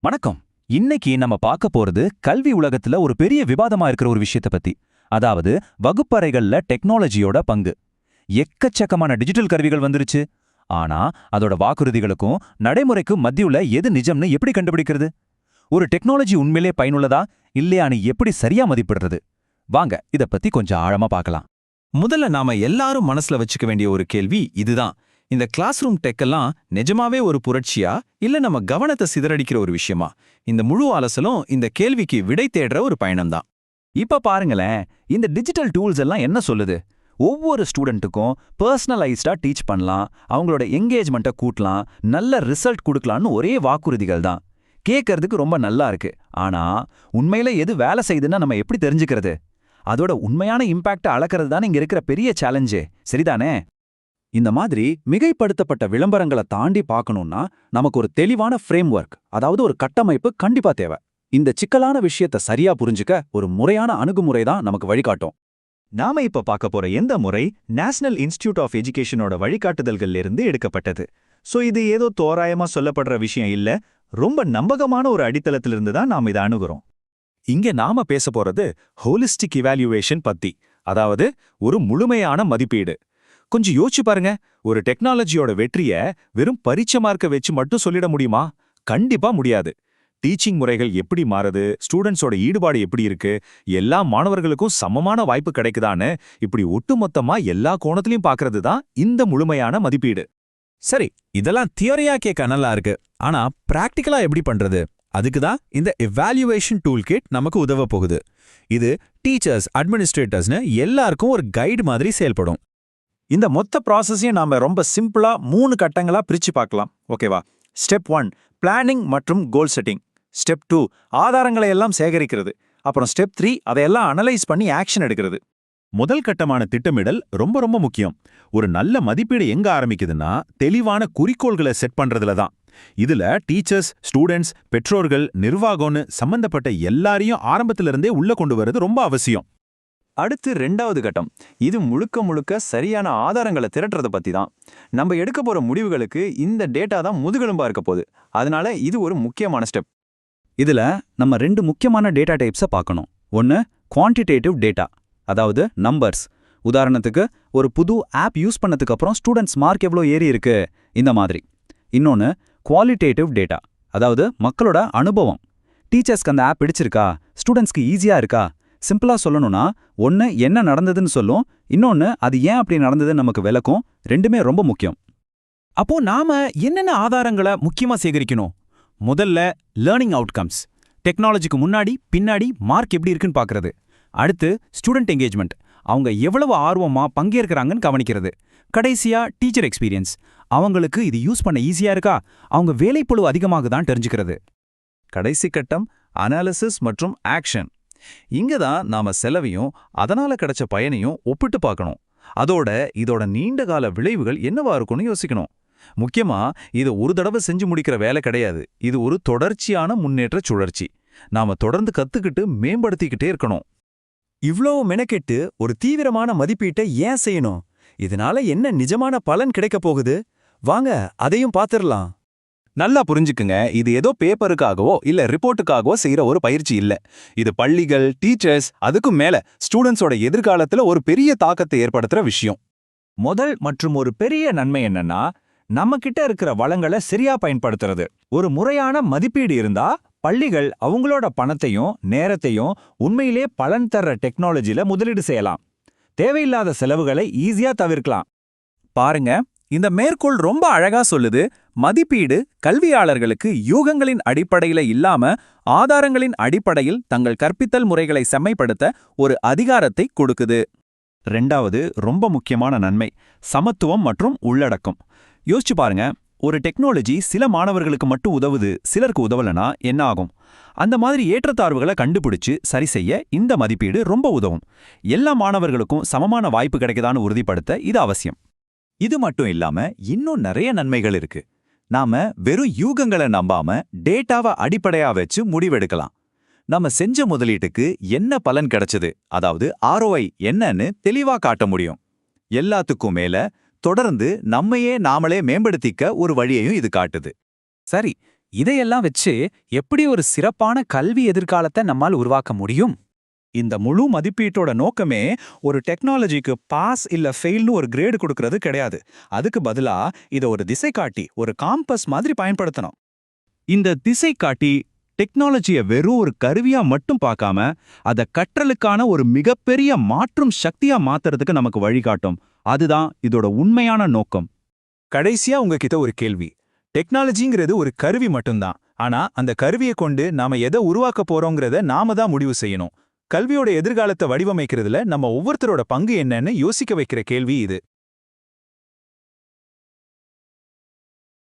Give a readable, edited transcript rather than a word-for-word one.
வணக்கம். இன்னைக்கு நம்ம பார்க்க போறது கல்வி உலகத்துல ஒரு பெரிய விவாதமா இருக்கிற ஒரு விஷயத்தை பத்தி. அதாவது வகுப்பறைகள்ல டெக்னாலஜியோட பங்கு. எக்கச்சக்கமான டிஜிட்டல் கருவிகள் வந்துருச்சு. ஆனா அதோட வாக்குறுதிகளுக்கும் நடைமுறைக்கும் மத்தியுள்ள எது நிஜம்னு எப்படி கண்டுபிடிக்கிறது? ஒரு டெக்னாலஜி உண்மையிலே பயனுள்ளதா இல்லையான்னு எப்படி சரியா மதிப்பிடுறது? வாங்க இத பத்தி கொஞ்சம் ஆழமா பார்க்கலாம். முதல்ல நாம எல்லாரும் மனசுல வச்சுக்க வேண்டிய ஒரு கேள்வி இதுதான். இந்த கிளாஸ் ரூம் டெக்கெல்லாம் நிஜமாவே ஒரு புரட்சியா இல்ல நம்ம கவனத்தை சிதறடிக்கிற ஒரு விஷயமா? இந்த முழு அலசலும் இந்த கேள்விக்கு விடை தேடுற ஒரு பயணம்தான். இப்ப பாருங்களேன், இந்த டிஜிட்டல் டூல்ஸ் எல்லாம் என்ன சொல்லுது? ஒவ்வொரு ஸ்டூடெண்ட்டுக்கும் பர்சனலைஸ்டா டீச் பண்ணலாம், அவங்களோட என்கேஜ்மெண்ட்டை கூட்டலாம், நல்ல ரிசல்ட் கொடுக்கலாம்னு ஒரே வாக்குறுதிகள் தான். கேட்கறதுக்கு ரொம்ப நல்லா இருக்கு. ஆனா உண்மையில எது வேலை செய்யுதுன்னா நம்ம எப்படி தெரிஞ்சுக்கிறது? அதோட உண்மையான இம்பாக்டை அளக்கிறது தானே இங்க இருக்கிற பெரிய சேலஞ்சே, சரிதானே? இந்த மாதிரி மிகைப்படுத்தப்பட்ட விளம்பரங்களை தாண்டி பார்க்கணும்னா நமக்கு ஒரு தெளிவான ஃப்ரேம் ஒர்க், அதாவது ஒரு கட்டமைப்பு கண்டிப்பா தேவை. இந்த சிக்கலான விஷயத்தை சரியா புரிஞ்சுக்க ஒரு முறையான அணுகுமுறை தான் நமக்கு வழிகாட்டும். நாம இப்ப பார்க்க போற எந்த முறை நேஷனல் இன்ஸ்டிடியூட் ஆஃப் எஜுகேஷனோட வழிகாட்டுதல்கள்ல இருந்து எடுக்கப்பட்டது. சோ இது ஏதோ தோராயமா சொல்லப்படுற விஷயம் இல்ல, ரொம்ப நம்பகமான ஒரு அடித்தளத்திலிருந்து தான் நாம இதை அணுகுறோம். இங்க நாம பேச போறது ஹோலிஸ்டிக் இவாலுவேஷன் பத்தி, அதாவது ஒரு முழுமையான மதிப்பீடு. கொஞ்சம் யோசிச்சு பாருங்க, ஒரு டெக்னாலஜியோட வெற்றிய வெறும் பரீட்சை மார்க்க வச்சு மட்டும் சொல்லிட முடியுமா? கண்டிப்பா முடியாது. டீச்சிங் முறைகள் எப்படி மாறுது, ஸ்டூடெண்ட்ஸோட ஈடுபாடு எப்படி இருக்கு, எல்லா மாணவர்களுக்கும் சமமான வாய்ப்பு கிடைக்குதான்னு இப்படி ஒட்டுமொத்தமா எல்லா கோணத்திலையும் பார்க்கறது தான் இந்த முழுமையான மதிப்பீடு. சரி, இதெல்லாம் தியரியா கேட்க நல்லா இருக்கு. ஆனா பிராக்டிக்கலா எப்படி பண்றது? அதுக்கு தான் இந்த எவாலுவேஷன் டூல் கிட் நமக்கு உதவ போகுது. இது டீச்சர்ஸ், அட்மினிஸ்ட்ரேட்டர்ஸ்னு எல்லாருக்கும் ஒரு கைடு மாதிரி செயல்படும். இந்த மொத்த ப்ராசஸையும் நாம ரொம்ப சிம்பிளா 3 கட்டங்களா பிரிச்சு பார்க்கலாம். ஓகேவா? ஸ்டெப் 1 பிளானிங் மற்றும் கோல் செட்டிங். ஸ்டெப் 2 ஆதாரங்களை எல்லாம் சேகரிக்கிறது. அப்புறம் ஸ்டெப் 3 அதையெல்லாம் அனலைஸ் பண்ணி ஆக்ஷன் எடுக்கிறது. முதல் கட்டமான திட்டமிடல் ரொம்ப ரொம்ப முக்கியம். ஒரு நல்ல மதிப்பீடு எங்க ஆரம்பிக்குதுன்னா தெளிவான குறிக்கோள்களை செட் பண்றதுல தான். இதுல டீச்சர்ஸ், ஸ்டூடெண்ட்ஸ், பெற்றோர்கள், நிர்வாகம்னு சம்பந்தப்பட்ட எல்லாரையும் ஆரம்பத்துல இருந்தே உள்ள கொண்டு வரது ரொம்ப அவசியம். அடுத்து 2வது கட்டம். இது முழுக்க முழுக்க சரியான ஆதாரங்களை திரட்டுறத பத்தி தான். நம்ம எடுக்க போற முடிவுகளுக்கு இந்த டேட்டா தான் முதுகெலும்பா இருக்க போகுது. அதனால இது ஒரு முக்கியமான ஸ்டெப். இதுல நம்ம 2 முக்கியமான டேட்டா டைப்ஸை பார்க்கணும். ஒன்னு குவான்டிடேட்டிவ் டேட்டா, அதாவது நம்பர்ஸ். உதாரணத்துக்கு ஒரு புது ஆப் யூஸ் பண்ணதுக்கு அப்புறம் ஸ்டூடெண்ட்ஸ் மார்க் எவ்வளோ ஏறி இருக்கு, இந்த மாதிரி. இன்னொன்னு குவாலிட்டேட்டிவ் டேட்டா, அதாவது மக்களோட அனுபவம். டீச்சர்ஸ்க்கு அந்த ஆப் பிடிச்சிருக்கா, ஸ்டூடெண்ட்ஸ்க்கு ஈஸியா இருக்கா? சிம்பிளா சொல்லணும்னா, ஒன்னு என்ன நடந்ததுன்னு சொல்லும், இன்னொன்னு அது ஏன் அப்படி நடந்ததுன்னு நமக்கு விளக்கும். ரெண்டுமே ரொம்ப முக்கியம். அப்போ நாம என்னென்ன ஆதாரங்களை முக்கியமா சேகரிக்கணும்? முதல்ல லேர்னிங் அவுட்கம்ஸ், டெக்னாலஜிக்கு முன்னாடி பின்னாடி மார்க் எப்படி இருக்குன்னு பார்க்கறது. அடுத்து ஸ்டூடெண்ட் என்கேஜ்மெண்ட், அவங்க எவ்வளவு ஆர்வமா பங்கேற்கிறாங்கன்னு கவனிக்கிறது. கடைசியா டீச்சர் எக்ஸ்பீரியன்ஸ், அவங்களுக்கு இது யூஸ் பண்ண ஈஸியா இருக்கா, அவங்க வேலைப்பளு அதிகமாகுதான் தெரிஞ்சுக்கிறது. கடைசி கட்டம் அனாலிசிஸ் மற்றும் ஆக்ஷன். இங்க தான் நாம செலவையும் அதனால கிடைச்ச பயனையும் ஒப்பிட்டு பார்க்கணும். இதோட நீண்ட கால விளைவுகள் என்னவா இருக்கும்னு யோசிக்கணும். முக்கியமா இது ஒரு தடவை செஞ்சு முடிக்கிற வேலை கிடையாது. இது ஒரு தொடர்ச்சியான முன்னேற்ற சுழற்சி. நாம தொடர்ந்து கத்துக்கிட்டு மேம்படுத்திக்கிட்டே இருக்கணும். இவ்ளோ மெனக்கெட்டு ஒரு தீவிரமான மதிப்பீட்டை ஏன் செய்யணும்? இதனால என்ன நிஜமான பலன் கிடைக்க போகுது? வாங்க அதையும் பார்த்திடலாம். நல்லா புரிஞ்சுக்குங்க, இது ஏதோ பேப்பருக்காகவோ இல்ல ரிப்போர்ட்டுக்காகவோ செய்யற ஒரு பயிற்சி இல்ல. இது பள்ளிகள், டீச்சர்ஸ், அதுக்கும் மேல ஸ்டூடெண்ட்ஸோட எதிர்காலத்துல ஒரு பெரிய தாக்கத்தை ஏற்படுத்துற விஷயம். முதல் மற்றும் ஒரு பெரிய நன்மை என்னன்னா, நம்ம கிட்ட இருக்கிற வளங்களை சரியா பயன்படுத்துறது. ஒரு முறையான மதிப்பீடு இருந்தா பள்ளிகள் அவங்களோட பணத்தையும் நேரத்தையும் உண்மையிலே பலன் தர்ற டெக்னாலஜில முதலீடு செய்யலாம். தேவையில்லாத செலவுகளை ஈஸியா தவிர்க்கலாம். பாருங்க, இந்த மேற்கோள் ரொம்ப அழகா சொல்லுது. மதிப்பீடு கல்வியாளர்களுக்கு யூகங்களின் அடிப்படையில இல்லாம ஆதாரங்களின் அடிப்படையில் தங்கள் கற்பித்தல் முறைகளை செம்மைப்படுத்த ஒரு அதிகாரத்தை கொடுக்குது. 2வது ரொம்ப முக்கியமான நன்மை சமத்துவம் மற்றும் உள்ளடக்கம். யோசிச்சு பாருங்க, ஒரு டெக்னாலஜி சில மாணவர்களுக்கு மட்டும் உதவுது, சிலருக்கு உதவலனா என்ன ஆகும்? அந்த மாதிரி ஏற்றத்தாழ்வுகளை கண்டுபிடிச்சு சரி செய்ய இந்த மதிப்பீடு ரொம்ப உதவும். எல்லா மாணவர்களுக்கும் சமமான வாய்ப்பு கிடைக்குதான்னு உறுதிப்படுத்த இது அவசியம். இது மட்டும் இல்லாம இன்னும் நிறைய நன்மைகள் இருக்கு. நாம வெறும் யூகங்களை நம்பாம டேட்டாவை அடிப்படையா வச்சு முடிவெடுக்கலாம். நம்ம செஞ்ச முதலீட்டுக்கு என்ன பலன் கிடைச்சது, அதாவது ROI என்னன்னு தெளிவா காட்ட முடியும். எல்லாத்துக்கும் மேல தொடர்ந்து நம்மையே நாமளே மேம்படுத்திக்க ஒரு வழியையும் இது காட்டுது. சரி, இதையெல்லாம் வச்சு எப்படி ஒரு சிறப்பான கல்வி எதிர்காலத்தை நம்மால் உருவாக்க முடியும்? இந்த முழு மதிப்பீட்டோட நோக்கமே ஒரு டெக்னாலஜிக்கு பாஸ் இல்ல ஃபெயில்னு ஒரு கிரேடு கொடுக்கறது கிடையாது. அதுக்கு பதிலா இதை ஒரு திசை காட்டி, ஒரு காம்பஸ் மாதிரி பயன்படுத்தணும். இந்த திசை காட்டி டெக்னாலஜியை வெறும் ஒரு கருவியா மட்டும் பார்க்காம அதை கற்றலுக்கான ஒரு மிகப்பெரிய மாற்றும் சக்தியா மாத்துறதுக்கு நமக்கு வழிகாட்டும். அதுதான் இதோட உண்மையான நோக்கம். கடைசியா உங்ககிட்ட ஒரு கேள்வி. டெக்னாலஜிங்கிறது ஒரு கருவி மட்டும்தான். ஆனா அந்த கருவியை கொண்டு நாம எதை உருவாக்க போறோங்கிறத நாம தான் முடிவு செய்யணும். கல்வியோட எதிர்காலத்தை வடிவமைக்கிறதுல நம்ம ஒவ்வொருத்தரோட பங்கு என்னன்னு யோசிக்க வைக்கிற கேள்வி இது.